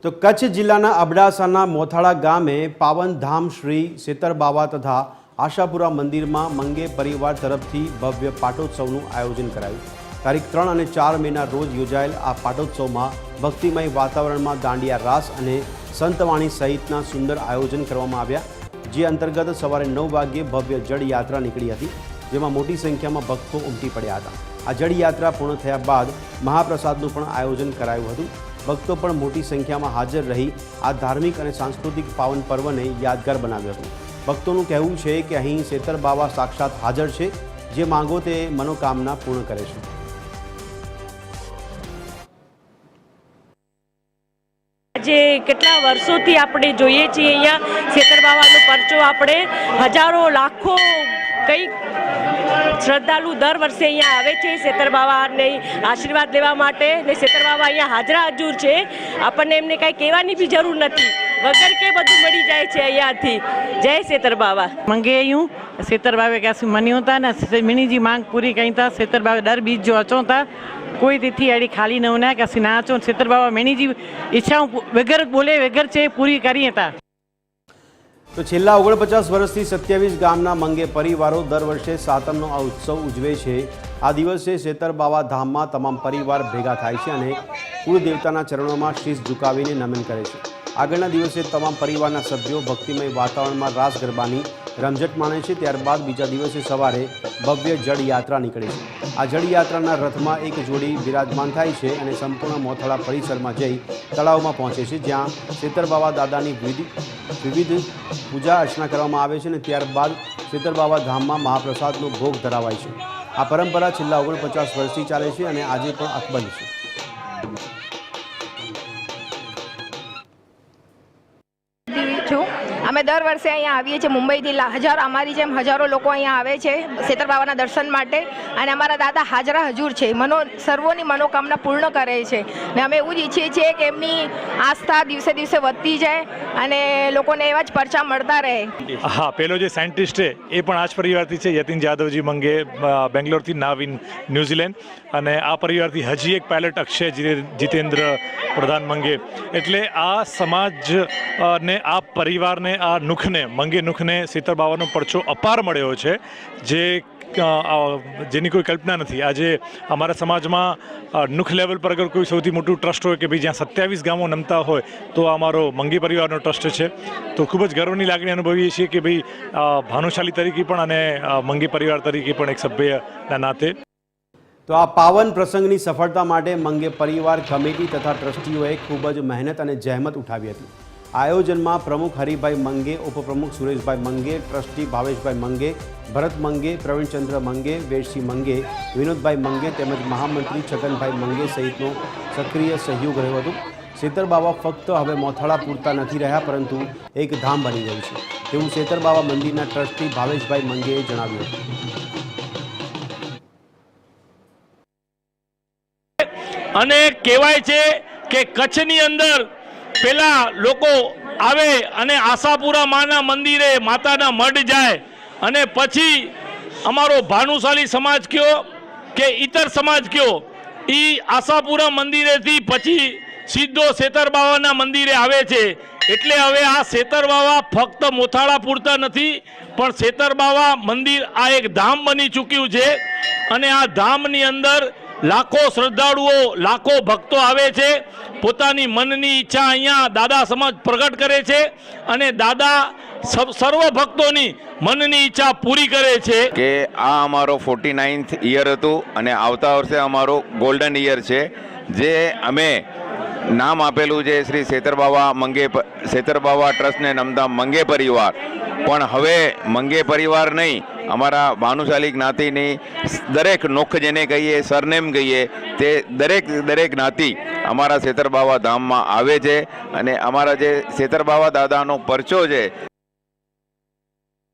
તો કચ્છ જિલ્લાના અબડાસાના મોથાળા ગામે પાવનધામ શ્રી સેતરબાવા તથા આશાપુરા મંદિરમાં મંગે પરિવાર તરફથી ભવ્ય પાટોત્સવનું આયોજન કરાયું। તારીખ 3 અને 4 મેના રોજ યોજાયેલ આ પાટોત્સવમાં ભક્તિમય વાતાવરણમાં દાંડિયા રાસ અને સંતવાણી સહિતના સુંદર આયોજન કરવામાં આવ્યા, જે અંતર્ગત સવારે 9 વાગ્યે ભવ્ય જળયાત્રા નીકળી હતી, જેમાં મોટી સંખ્યામાં ભક્તો ઉમટી પડ્યા હતા। આ જળયાત્રા પૂર્ણ થયા બાદ મહાપ્રસાદનું પણ આયોજન કરાયું હતું। ભક્તો પણ મોટી સંખ્યામાં હાજર રહી આ ધાર્મિક અને સાંસ્કૃતિક પાવન પર્વને યાદગાર બનાવ્યું હતું। ભક્તોનું કહેવું છે કે અહીં સેતરબાવા સાક્ષાત હાજર છે, જે માંગો તે મનોકામના પૂર્ણ કરે છે। આજે કેટલા વર્ષોથી આપણે જોઈએ છીએ અહીંયા સેતરબાવાનો પરચો આપણે હજારો લાખો કંઈક શ્રદ્ધાળુ દર વર્ષે અહીંયા આવે છે સેતરબાવાને આશીર્વાદ લેવા માટે ને સેતરબાવા અહીંયા હાજરા હજુર છે। આપણને એમને કાંઈ કહેવાની બી જરૂર નથી, વગર કે બધું મળી જાય છે અહીંયાથી। જય सेतरबावा। मंगे यूं सेतरबावे के असि मनियो था न मिनी जी मांग पूरी कई था। सेतरबावे दर बीज जो अचो था कोई तिथि अड़ी खाली न होना कि असि ना अचो। सेतरबावा मिनी जी इच्छाओं वगैर बोले वगैर चे पूरी करी था। तो छेल्ला 49 वर्षથી 27 ગામના મંગે પરિવારો દર વર્ષે સાતમનો આ ઉત્સવ ઉજવે છે। આ દિવસે સેતરબાવા ધામમાં તમામ પરિવાર ભેગા થાય છે અને કુળદેવતાના ચરણોમાં શીશ ઝુકાવીને નમન કરે છે। આગળના દિવસે તમામ પરિવારના સભ્યો ભક્તિમય વાતાવરણમાં રાસ ગરબાની રમઝટ માણે છે। ત્યારબાદ બીજા દિવસે સવારે ભવ્ય જળયાત્રા નીકળે છે। આ જળયાત્રાના રથમાં એક જોડી બિરાજમાન થાય છે અને સંપૂર્ણ મોથાળા પરિસરમાં જઈ તળાવમાં પહોંચે છે, જ્યાં સેતરબાવા દાદાની વિવિધ પૂજા અર્ચના કરવામાં આવે છે અને ત્યારબાદ સેતરબાવા ધામમાં મહાપ્રસાદનો ભોગ ધરાવાય છે। આ પરંપરા છેલ્લા 49 વર્ષથી ચાલે છે અને આજે પણ અકબંધ છે। અમે દર વર્ષે અહીંયા આવીએ છીએ મુંબઈથી હજારો અમારી જેમ હજારો લોકો અહીંયા આવે છે સેતરબાવાના દર્શન માટે અને અમારા દાદા હાજરા હજુર છે, સર્વોની મનોકામના પૂર્ણ કરે છે ને અમે એવું જ ઈચ્છીએ છીએ કે એમની આસ્થા દિવસે દિવસે વધતી જાય અને લોકોને એવા જ પરચા મળતા રહે। હા, પેલો જે સાયન્ટિસ્ટ છે એ પણ આ જ પરિવારથી છે, યતીન જાદવજી મંગે બેંગ્લોરથી નાવીન ન્યૂઝીલેન્ડ, અને આ પરિવારથી હજી એક પાયલટ અક્ષય જીતેન્દ્ર પ્રધાન મંગે। એટલે આ સમાજ ને આ પરિવારને આ નુખને મંગે નુખને સેતરબાવાનો પરચો અપાર મળ્યો છે, જેની કોઈ કલ્પના નથી। આજે અમારા સમાજમાં નુખ લેવલ પર અગર કોઈ સૌથી મોટું ટ્રસ્ટ હોય કે ભાઈ જ્યાં 27 ગામો નમતા હોય તો અમારો મંગી પરિવારનો ટ્રસ્ટ છે। તો ખૂબ જ ગર્વની લાગણી અનુભવીએ છીએ કે ભાઈ ભાનુશાલી તરીકે પણ અને મંગી પરિવાર તરીકે પણ એક સભ્યના નાતે। તો આ પાવન પ્રસંગની સફળતા માટે મંગે પરિવાર કમિટી તથા ટ્રસ્ટીઓએ ખૂબ જ મહેનત અને જહેમત ઉઠાવી હતી। આયોજનમાં પ્રમુખ હરિભાઈ મંગે, ઉપપ્રમુખ સુરેશભાઈ મંગે, ટ્રસ્ટી ભાવેશભાઈ મંગે, ભરત મંગે, પ્રવીણચંદ્ર મંગે, વેરસિંહ મંગે, વિનોદભાઈ મંગે તેમજ મહામંત્રી છગનભાઈ મંગે સહિતનો સક્રિય સહયોગ રહ્યો હતો। સેતરબાવા ફક્ત હવે મોથાળા પૂરતા નથી રહ્યા, પરંતુ એક ધામ બની ગયું છે, તેવું સેતરબાવા મંદિરના ટ્રસ્ટી ભાવેશભાઈ મંગેએ જણાવ્યું હતું। અને કહેવાય છે કે કચ્છની અંદર પેલા લોકો આવે અને આશાપુરા માના મંદિરે માતાના મઢ જાય અને પછી અમારો ભાનુશાલી સમાજ કયો કે ઇતર સમાજ કયો એ આશાપુરા મંદિરેથી પછી સીધો સેતરબાવાના મંદિરે આવે છે। એટલે હવે આ સેતરબાવા ફક્ત મોથાળા પૂરતા નથી, પણ સેતરબાવા મંદિર આ એક ધામ બની ચૂક્યું છે અને આ ધામની અંદર લાખો શ્રદ્ધાળુઓ લાખો ભક્તો આવે છે, પોતાની મનની ઈચ્છા અહીંયા દાદા સમાજ પ્રગટ કરે છે અને દાદા સર્વ ભક્તોની મનની ઈચ્છા પૂરી કરે છે। કે આ અમારો 49th યર હતું અને આવતા વર્ષે અમારો ગોલ્ડન યર છે, જે અમે નામ આપેલું છે શ્રી સેતરબાવા ટ્રસ્ટને નમતા મંગે પરિવાર। પણ હવે મંગે પરિવાર નહીં, અમારા ભાનુશાલી જ્ઞાતિની દરેક નોખ જેને કહીએ, સરનેમ કહીએ, તે દરેક જ્ઞાતિ અમારા સેતરબાવા ધામમાં આવે છે અને અમારા જે સેતરબાવા દાદાનો પરચો છે